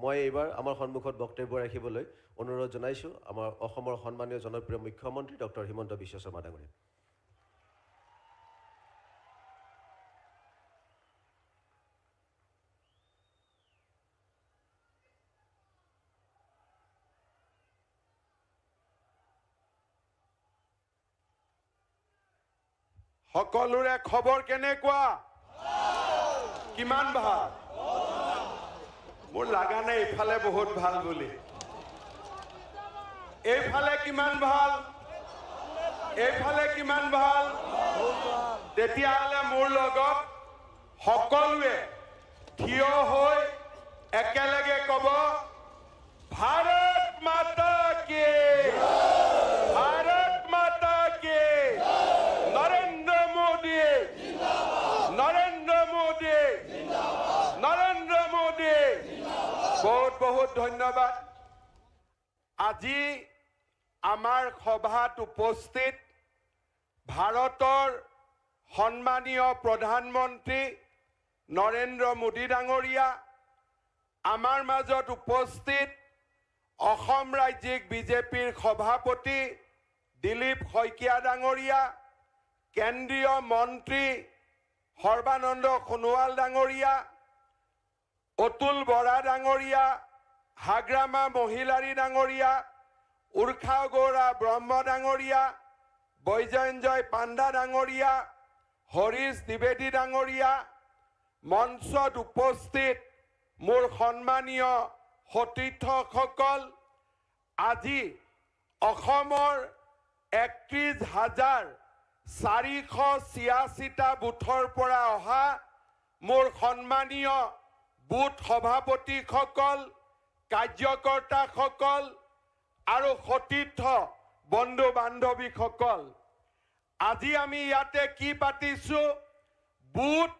মই এইবাৰ আমাৰ সন্মুখত বক্তব্য ৰাখিবলৈ অনুৰোধ জনাইছোঁ আমাৰ অসমৰ সন্মানীয় জনপ্ৰিয় মুখ্যমন্ত্ৰী ডক্টৰ হিমন্ত বিশ্ব শৰ্মা ডাঙৰীয়া। সকলোৰে খবৰ কেনেকুৱা? কিমান ভাল? মোৰ লাগা নাই ইফালে বহুত ভাল বুলি। এইফালে কিমান ভাল? এইফালে কিমান ভাল? তেতিয়াহ'লে মোৰ লগত সকলোৱে থিয় হৈ একেলগে ক'ব, ভাৰত মাতা কি, ভাৰত মাতা কি, নৰেন্দ্ৰ মোদী, নৰেন্দ্ৰ মোদী, নৰেন্দ্ৰ মোদী। বহুত বহুত ধন্যবাদ। আজি আমাৰ সভাত উপস্থিত ভাৰতৰ সন্মানীয় প্ৰধানমন্ত্ৰী নৰেন্দ্ৰ মোদী ডাঙৰীয়া, আমাৰ মাজত উপস্থিত অসম ৰাজ্যিক বিজেপিৰ সভাপতি দিলীপ শইকীয়া ডাঙৰীয়া, কেন্দ্ৰীয় মন্ত্ৰী সৰ্বানন্দ সোণোৱাল ডাঙৰীয়া, অতুল বৰা ডাঙৰীয়া, হাগ্ৰামা মহিলাৰী ডাঙৰীয়া, উৰ্খা গৌৰা ব্ৰহ্ম ডাঙৰীয়া, বৈজয়ঞ্জয় পাণ্ডা ডাঙৰীয়া, হৰীশ দ্বিবেদী ডাঙৰীয়া, মঞ্চত উপস্থিত মোৰ সন্মানীয় সতীৰ্থসকল, আজি অসমৰ 31,486টা বুথৰ পৰা অহা মোৰ সন্মানীয় বুথ সভাপতিসকল, কাৰ্যকৰ্তাসকল আৰু সতীৰ্থ বন্ধু বান্ধৱীসকল, আজি আমি ইয়াতে কি পাতিছোঁ? বুথ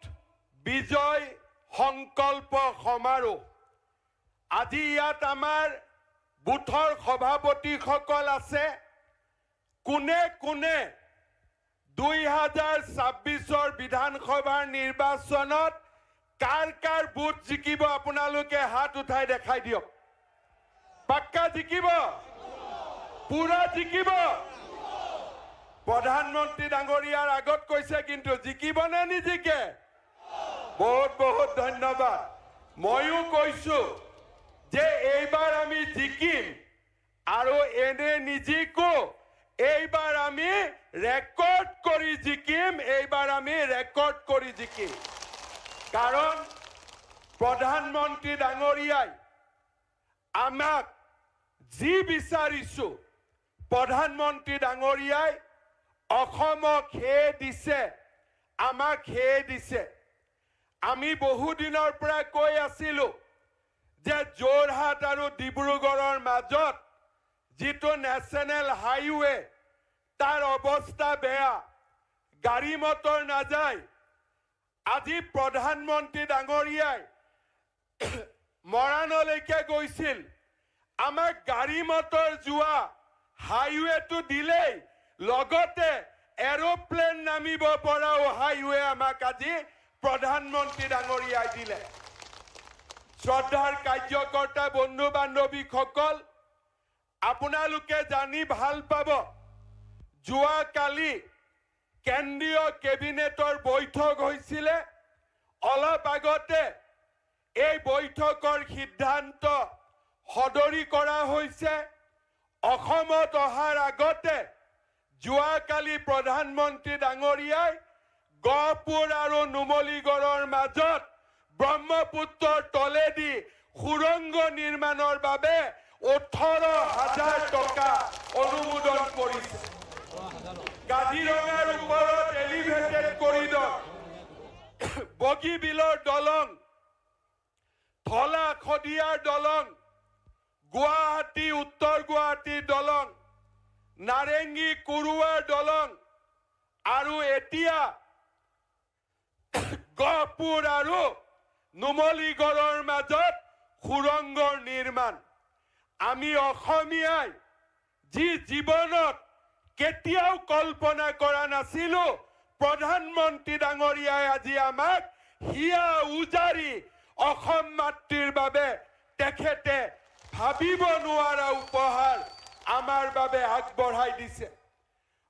বিজয় সংকল্প সমাৰোহ। আজি ইয়াত আমাৰ বুথৰ সভাপতিসকল আছে। কোনে কোনে 2026 বিধানসভাৰ নিৰ্বাচনত কাৰ কাৰ বুথ জিকিব আপোনালোকে হাত উঠাই দেখাই দিয়ক। পাক্কা জিকিব? পুৰা জিকিব? প্ৰধানমন্ত্ৰী ডাঙৰীয়াৰ আগত কৈছে, কিন্তু জিকিবনে নিজিকে? বহুত বহুত ধন্যবাদ। ময়ো কৈছোঁ যে এইবাৰ আমি জিকিম, আৰু এনে নিজিকো, এইবাৰ আমি ৰেকৰ্ড কৰি জিকিম, এইবাৰ আমি ৰেকৰ্ড কৰি জিকিম। কাৰণ প্ৰধানমন্ত্ৰী ডাঙৰীয়াই আমাক যি বিচাৰিছোঁ, প্ৰধানমন্ত্ৰী ডাঙৰীয়াই অসমক সেয়ে দিছে, আমাক সেয়ে দিছে। আমি বহুদিনৰ পৰা কৈ আছিলোঁ যে যোৰহাট আৰু ডিব্ৰুগড়ৰ মাজত যিটো নেশ্যনেল হাইৱে, তাৰ অৱস্থা বেয়া, গাড়ী মটৰ নাযায়। আজি প্ৰধানমন্ত্ৰী ডাঙৰীয়াই মৰাণলৈকে গৈছিল, আমাক গাড়ী মটৰ যোৱা হাইৱেটো দিলেই, লগতে এৰোপ্লেন নামিব পৰাও হাইৱে আমাক আজি প্ৰধানমন্ত্ৰী ডাঙৰীয়াই দিলে। শ্ৰদ্ধাৰ কাৰ্যকৰ্তা বন্ধু বান্ধৱীসকল, আপোনালোকে জানি ভাল পাব, যোৱাকালি কেন্দ্ৰীয় কেবিনেটৰ বৈঠক হৈছিলে। অলপ আগতে এই বৈঠকৰ সিদ্ধান্ত সদৰি কৰা হৈছে। অসমত অহাৰ আগতে যোৱাকালি প্ৰধানমন্ত্ৰী ডাঙৰীয়াই গহপুৰ আৰু নুমলীগড়ৰ মাজত ব্ৰহ্মপুত্ৰৰ তলেদি সুৰংগ নিৰ্মাণৰ বাবে 18,000 টকা অনুমোদন কৰিছে। কাজিৰঙাৰ ওপৰত এলিভেটেড কৰিডৰ, বগীবিলৰ দলং, ধলা শদিয়াৰ দলং, গুৱাহাটী উত্তৰ গুৱাহাটীৰ দলং, নাৰেংগী কুৰুৱাৰ দলং, আৰু এতিয়া গহপুৰ আৰু নুমলীগড়ৰ মাজত সুৰংগৰ নিৰ্মাণ। আমি অসমীয়াই যি জীৱনত কেতিয়াও কল্পনা কৰা নাছিলোঁ, প্ৰধানমন্ত্ৰী ডাঙৰীয়াই আজি আমাক হিয়া উজাৰি অসম মাতৃৰ বাবে তেখেতে ভাবিব নোৱাৰা উপহাৰ আমাৰ বাবে আগবঢ়াই দিছে।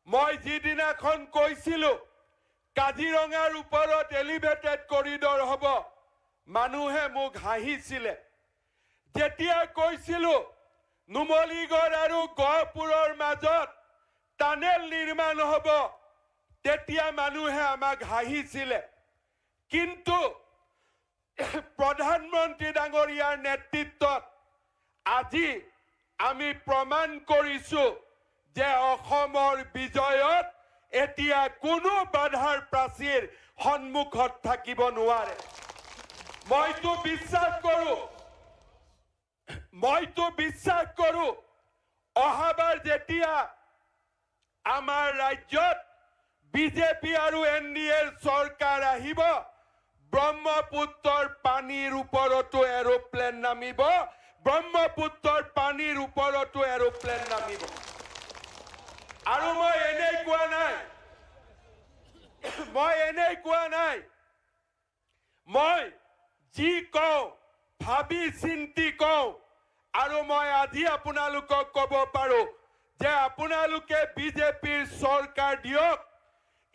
মই যিদিনাখন কৈছিলো কাজিৰঙাৰ ওপৰত এলিভেটেড কৰিডৰ হ'ব, মানুহে মোক হাঁহিছিলে। যেতিয়া কৈছিলো নুমলীগড় আৰু গহপুৰৰ মাজত টানেল নিৰ্মাণ হ'ব, তেতিয়া মানুহে আমাক হাঁহিছিলে। কিন্তু প্ৰধানমন্ত্ৰী ডাঙৰীয়াৰ নেতৃত্বত আজি আমি প্ৰমাণ কৰিছো যে অসমৰ বিজয়ত এতিয়া কোনো বাধাৰ প্ৰাচীৰ সন্মুখত থাকিব নোৱাৰে। মইতো বিশ্বাস কৰো অহাবাৰ যেতিয়া আমাৰ ৰাজ্যত বিজেপি আৰু NDAৰ চৰকাৰ আহিব, ব্ৰহ্মপুত্ৰৰ পানীৰ ওপৰতো এৰোপ্লেন নামিব, ব্ৰহ্মপুত্ৰৰ পানীৰ ওপৰতো এৰোপ্লেন নামিব। আৰু মই এনেই কোৱা নাই, মই যি কওঁ ভাবি চিন্তি কওঁ। আৰু মই আজি আপোনালোকক ক'ব পাৰো যে আপোনালোকে বিজেপিৰ চৰকাৰ দিয়ক।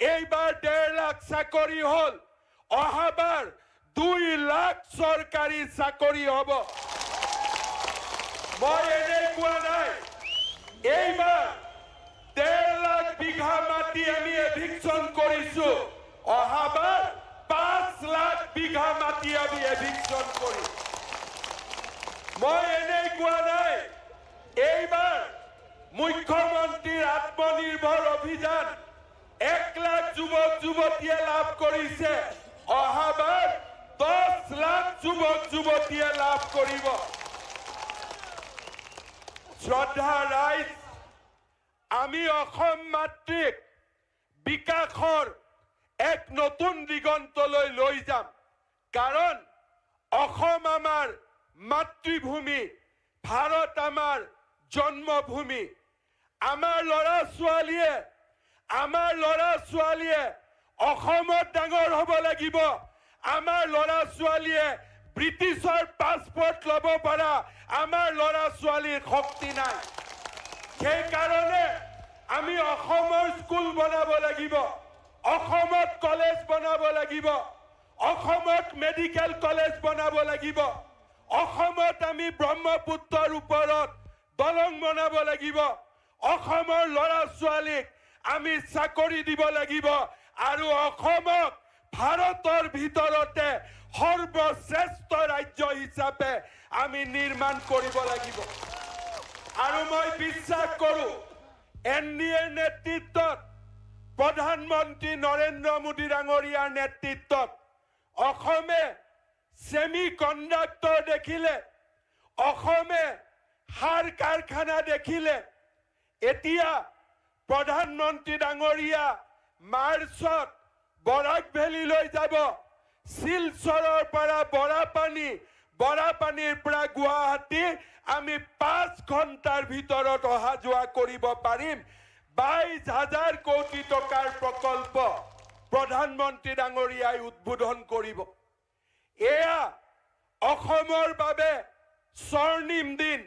এইবাৰ 1.5 লাখ চাকৰি হ'ল, অহাবাৰ 2 লাখ চৰকাৰী চাকৰি হ'ব। মই এনেই কোৱা নাই, এইবাৰ 1.5 লাখ বিঘা মাটি আমি এভিকশ্যন কৰিছো, অহাবাৰ 5 লাখ বিঘা মাটি আমি এভিকশ্যন কৰিম। মই এনেই কোৱা নাই, এইবাৰ মুখ্যমন্ত্ৰীৰ আত্মনিৰ্ভৰ অভিযান 1 লাখ যুৱক যুৱতীয়ে লাভ কৰিছে, অহাবাৰ 10 লাখ যুৱক যুৱতীয়ে লাভ কৰিব। শ্ৰদ্ধা ৰাইজ, আমি অসম মাতৃক বিকাশৰ এক নতুন দিগন্তলৈ লৈ যাম। কাৰণ অসম আমাৰ মাতৃভূমি, ভাৰত আমাৰ জন্মভূমি। আমাৰ ল'ৰা ছোৱালীয়ে অসমত ডাঙৰ হ'ব লাগিব। আমাৰ ল'ৰা ছোৱালীয়ে ব্ৰিটিছৰ পাছপৰ্ট ল'ব পৰা আমাৰ ল'ৰা ছোৱালীৰ শক্তি নাই। সেইকাৰণে আমি অসমৰ স্কুল বনাব লাগিব, অসমত কলেজ বনাব লাগিব, অসমত মেডিকেল কলেজ বনাব লাগিব, অসমত আমি ব্ৰহ্মপুত্ৰৰ ওপৰত দলং বনাব লাগিব, অসমৰ ল'ৰা ছোৱালীক আমি চাকৰি দিব লাগিব, আৰু অসমক ভাৰতৰ ভিতৰতে সৰ্বশ্ৰেষ্ঠ ৰাজ্য হিচাপে আমি নিৰ্মাণ কৰিব লাগিব। আৰু মই বিশ্বাস কৰো NDAৰ নেতৃত্বত, প্ৰধানমন্ত্ৰী নৰেন্দ্ৰ মোদী ডাঙৰীয়াৰ নেতৃত্বত অসমে ছেমি কণ্ডাক্টৰ দেখিলে, অসমে সাৰ কাৰখানা দেখিলে। এতিয়া প্ৰধানমন্ত্ৰী ডাঙৰীয়া মাৰ্চত বৰাক ভেলীলৈ যাব, শিলচৰৰ পৰা বৰাপানীৰ পৰা গুৱাহাটী আমি 5 ঘণ্টাৰ ভিতৰত অহা যোৱা কৰিব পাৰিম। 22,000 কোটি টকাৰ প্ৰকল্প প্ৰধানমন্ত্ৰী ডাঙৰীয়াই উদ্বোধন কৰিব। এয়া অসমৰ বাবে স্বৰ্ণিম দিন।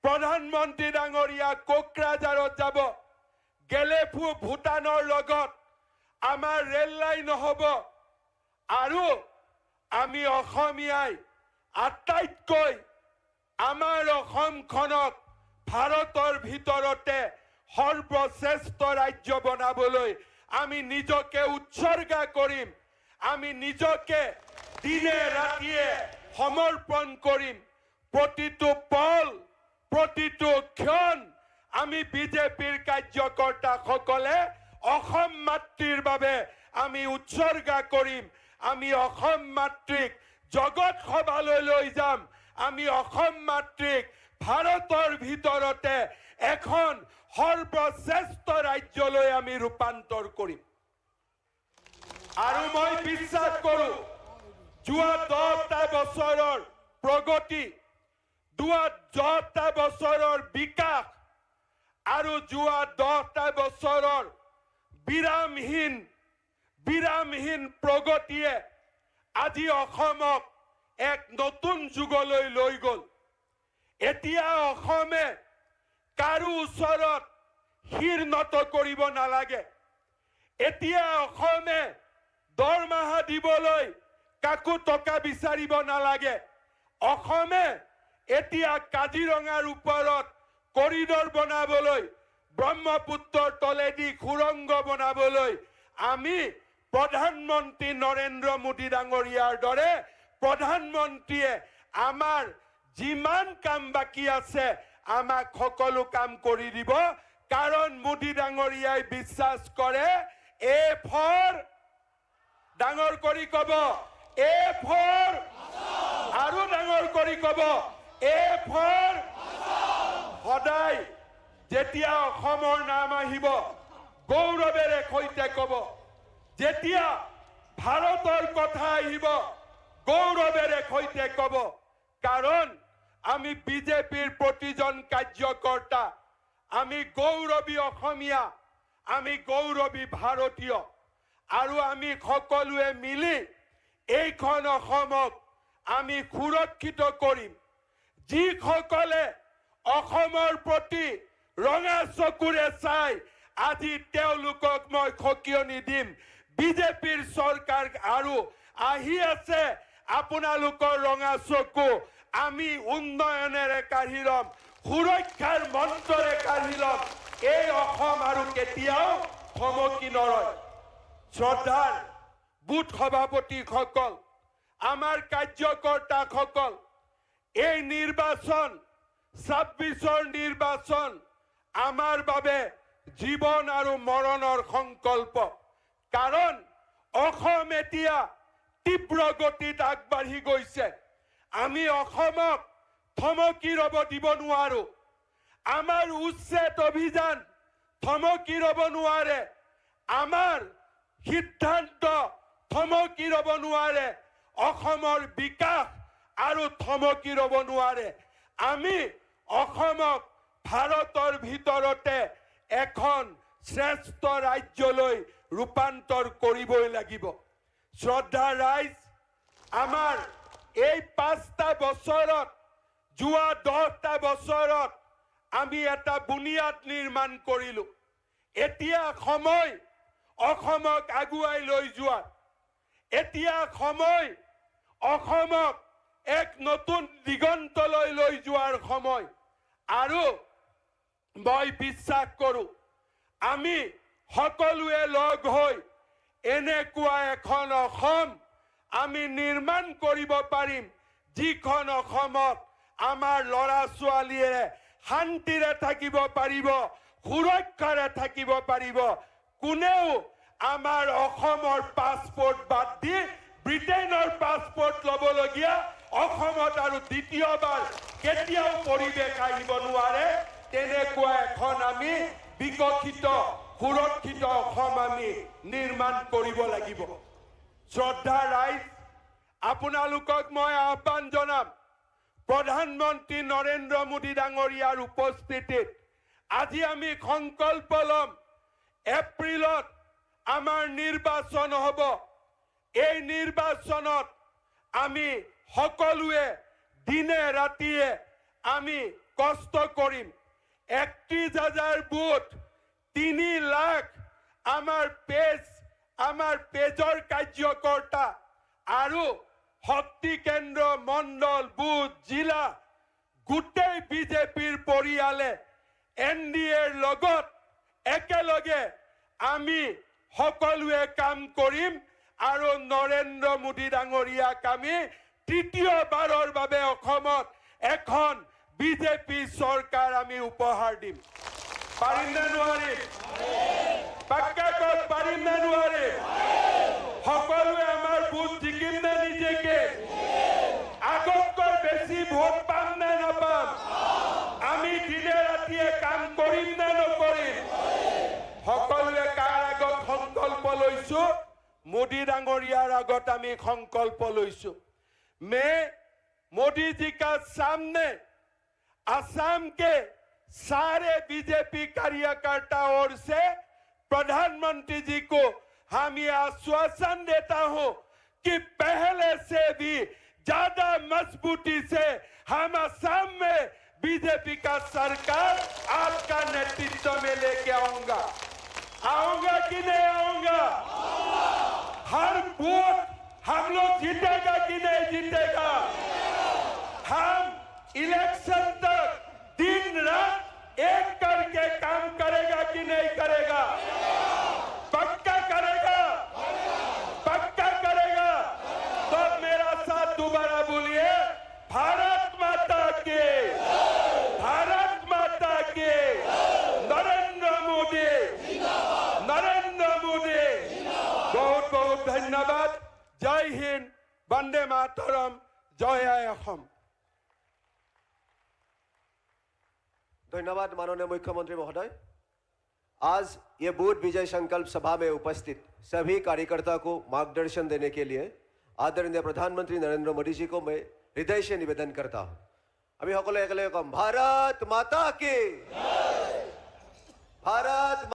প্ৰধানমন্ত্ৰী ডাঙৰীয়া কোকৰাঝাৰত যাব, গেলেফু ভূটানৰ লগত আমাৰ ৰেল লাইন হ'ব, আৰু আমি অসমীয়াই আটাইতকৈ আমাৰ অসমখনক ভাৰতৰ ভিতৰতে সৰ্বশ্ৰেষ্ঠ ৰাজ্য বনাবলৈ আমি নিজকে উৎসৰ্গা কৰিম। আমি নিজকে দিনে ৰাতিয়ে সমৰ্পণ কৰিম। প্ৰতিটো পল, প্ৰতিটো ক্ষণ আমি বিজেপিৰ কাৰ্যকৰ্তাসকলে অসম মাতৃৰ বাবে আমি উৎসৰ্গা কৰিম। আমি অসম মাতৃক জগত সভালৈ লৈ যাম। আমি অসম মাতৃক ভাৰতৰ ভিতৰতে এখন সৰ্বশ্ৰেষ্ঠ ৰাজ্যলৈ আমি ৰূপান্তৰ কৰিম। আৰু মই বিশ্বাস কৰো যোৱা 10টা বছৰৰ প্ৰগতি, যোৱা 10টা বছৰৰ বিকাশ আৰু যোৱা 10টা বছৰৰ বিৰামহীন প্ৰগতিয়ে আজি অসমক এক নতুন যুগলৈ লৈ গ'ল। এতিয়া অসমে কাৰো ওচৰত শিৰ নত কৰিব নালাগে। এতিয়া অসমে দৰমহা দিবলৈ কাকো টকা বিচাৰিব নালাগে। অসমে এতিয়া কাজিৰঙাৰ ওপৰত কৰিডৰ বনাবলৈ, ব্ৰহ্মপুত্ৰৰ তলেদি সুৰংগ বনাবলৈ আমি প্ৰধানমন্ত্ৰী নৰেন্দ্ৰ মোদী ডাঙৰীয়াৰ দৰে প্ৰধানমন্ত্ৰীয়ে আমাৰ যিমান কাম বাকী আছে আমাক সকলো কাম কৰি দিব। কাৰণ মোদী ডাঙৰীয়াই বিশ্বাস কৰে এ ফৰ, ডাঙৰ কৰি কব এ ফৰ, আৰু ডাঙৰ কৰি কব এ ফৰ। সদায় যেতিয়া অসমৰ নাম আহিব গৌৰৱেৰে সৈতে কব, যেতিয়া ভাৰতৰ কথা আহিব গৌৰৱেৰে সৈতে কব। কাৰণ আমি বিজেপিৰ প্ৰতিজন কাৰ্যকৰ্তা, আমি গৌৰৱী অসমীয়া, আমি গৌৰৱী ভাৰতীয়, আৰু আমি সকলোৱে মিলি এইখন অসমক আমি সুৰক্ষিত কৰিম। যিসকলে অসমৰ প্ৰতি ৰঙা চকুৰে চাই আজি তেওঁলোকক মই সকিয়নি দিম, বিজেপিৰ চৰকাৰ আৰু আহি আছে আপোনালোকৰ ৰঙা চকু আমি উন্নয়নেৰে কাঢ়ি ল'ম, সুৰক্ষাৰ মন্ত্ৰৰে কাঢ়ি ল'ম। এই অসম আৰু কেতিয়াও থমকি নৰয়। শ্ৰদ্ধাৰ বুথ সভাপতিসকল, আমাৰ কাৰ্যকৰ্তাসকল, এই নিৰ্বাচন ২৬ৰ নিৰ্বাচন আমাৰ বাবে জীৱন আৰু মৰণৰ সংকল্প। কাৰণ অসম এতিয়া তীব্ৰ গতিত আগবাঢ়ি গৈছে। আমি অসমক থমকি ৰব দিব নোৱাৰো। আমাৰ উচ্ছেদ অভিযান থমকি ৰব নোৱাৰে। আমাৰ সিদ্ধান্ত থমকি ৰব নোৱাৰে। অসমৰ বিকাশ আৰু থমকি ৰব নোৱাৰে। আমি অসমক ভাৰতৰ ভিতৰতে এখন শ্ৰেষ্ঠ ৰাজ্যলৈ ৰূপান্তৰ কৰিবই লাগিব। শ্ৰদ্ধা ৰাইজ, আমাৰ এই ৫টা বছৰত, যোৱা 10টা বছৰত আমি এটা বুনিয়াদ নিৰ্মাণ কৰিলো। এতিয়া সময় অসমক আগুৱাই লৈ যোৱা। এতিয়া সময় অসমক এক নতুন দিগন্তলৈ লৈ যোৱাৰ সময়। আৰু মই বিশ্বাস কৰো আমি সকলোৱে লগ হৈ এনেকুৱা এখন অসম আমি নিৰ্মাণ কৰিব পাৰিম, যিখন অসমত আমাৰ ল'ৰা ছোৱালীয়ে শান্তিৰে থাকিব পাৰিব, সুৰক্ষাৰে থাকিব পাৰিব। কোনেও আমাৰ অসমৰ পাছপোৰ্ট বাদ দি ব্ৰিটেইনৰ পাছপোৰ্ট ল'বলগীয়া অসমত আৰু দ্বিতীয়বাৰ কেতিয়াও পৰিৱেশ আহিব নোৱাৰে। তেনেকুৱা এখন আমি বিকশিত সুৰক্ষিত অসম আমি নিৰ্মাণ কৰিব লাগিব। শ্ৰদ্ধা ৰাইজ, আপোনালোকক মই আহ্বান জনাম, প্ৰধানমন্ত্ৰী নৰেন্দ্ৰ মোদী ডাঙৰীয়াৰ উপস্থিতিত আজি আমি সংকল্প ল'ম, এপ্ৰিলত আমাৰ নিৰ্বাচন হ'ব। এই নিৰ্বাচনত আমি সকলোৱে দিনে ৰাতিয়ে আমি কষ্ট কৰিম। ৩১,০০০ বুথ, ৩ লাখ আমাৰ পেজৰ কাৰ্যকৰ্তা আৰু শক্তি কেন্দ্ৰ, মণ্ডল, বুথ, জিলা গোটেই বিজেপিৰ পৰিয়ালে NDAৰ লগত একেলগে আমি সকলোৱে কাম কৰিম আৰু নৰেন্দ্ৰ মোদী ডাঙৰীয়াক আমি তৃতীয়বাৰৰ বাবে অসমত এখন বিজেপি চৰকাৰ আমি উপহাৰ দিম। পাৰিম নে নোৱাৰিম? পাক্কা কওক, পাৰিম নে নোৱাৰিম? সকলোৱে আমাৰ বুথ জিকিম নে নিজেকে? আগতকৈ বেছি ভোট পাম নে নাপাম? আমি দিনে ৰাতিয়ে কাম কৰিম নে নকৰিম? সকলোৱে কাৰ আগত সংকল্প লৈছো? মোদী ডাঙৰীয়াৰ আগত আমি সংকল্প লৈছো। मोदी जी का सामने असम के सारे बीजेपी कार्यकर्ताओं ओर से प्रधानमंत्री जी को हम ये आश्वासन देता हूं कि पहले से भी ज्यादा मजबूती से हम असम में बीजेपी का सरकार आपका नेतृत्व में लेके आऊंगा। आऊंगा कि नहीं आऊंगा? हर वोट हम लोग जीतेगा कि नहीं जीतेगा? हम इलेक्शन तक दिन रात एक करके काम करेगा कि नहीं करेगा? पक्का करेगा? पक्का करेगा? तो मेरा साथ दोबारा बोलिए, भारत माता के, भारत माता के, नरेंद्र मोदी, नरेंद्र मोदी। बहुत बहुत धन्यवाद। जय हिंद, वंदे मातरम, जय असम। धन्यवाद माननीय मुख्यमंत्री महोदय। आज ये बूथ विजय संकल्प सभा में उपस्थित सभी कार्यकर्ता को मार्गदर्शन देने के लिए आदरणीय प्रधानमंत्री नरेंद्र मोदी जी को मैं हृदय से निवेदन करता हूं। अभी সকলে একেলগে কম, भारत माता की।